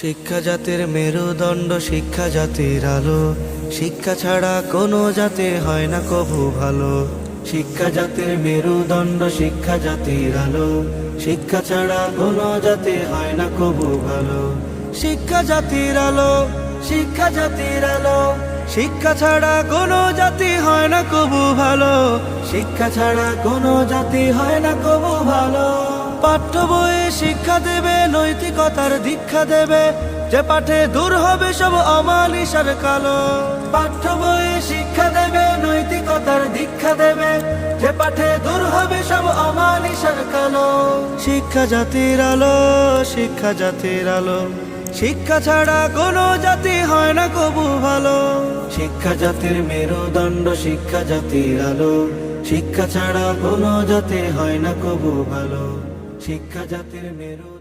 শিক্ষা জাতির মেরুদণ্ড, শিক্ষা জাতির আলো। শিক্ষা ছাড়া কোনো জাতি হয় না কভু ভালো। শিক্ষা জাতির মেরুদণ্ড, শিক্ষা জাতির আলো। শিক্ষা ছাড়া কোনো জাতি হয় না কভু ভালো। শিক্ষা জাতির আলো, শিক্ষা জাতির আলো। শিক্ষা ছাড়া কোনো জাতি হয় না কভু ভালো। শিক্ষা ছাড়া কোনো জাতি হয় না কভু ভালো। পাঠ্য বইয়ে শিক্ষা দেবে, নৈতিকতার দীক্ষা দেবে, যে পাঠে দূর হবে সব অমানিসার কালো। পাঠ্য বইয়ে শিক্ষা দেবে, নৈতিকতার দীক্ষা দেবে, যে পাঠে দূর হবে সব অমানিসার কালো। শিক্ষা জাতির আলো, শিক্ষা জাতির আলো। শিক্ষা ছাড়া কোনো জাতি হয় না কবু ভালো। শিক্ষা জাতির মেরুদণ্ড, শিক্ষা জাতির আলো। শিক্ষা ছাড়া কোনো জাতি হয় না কবু ভালো। শিক্ষা জাতির মেরু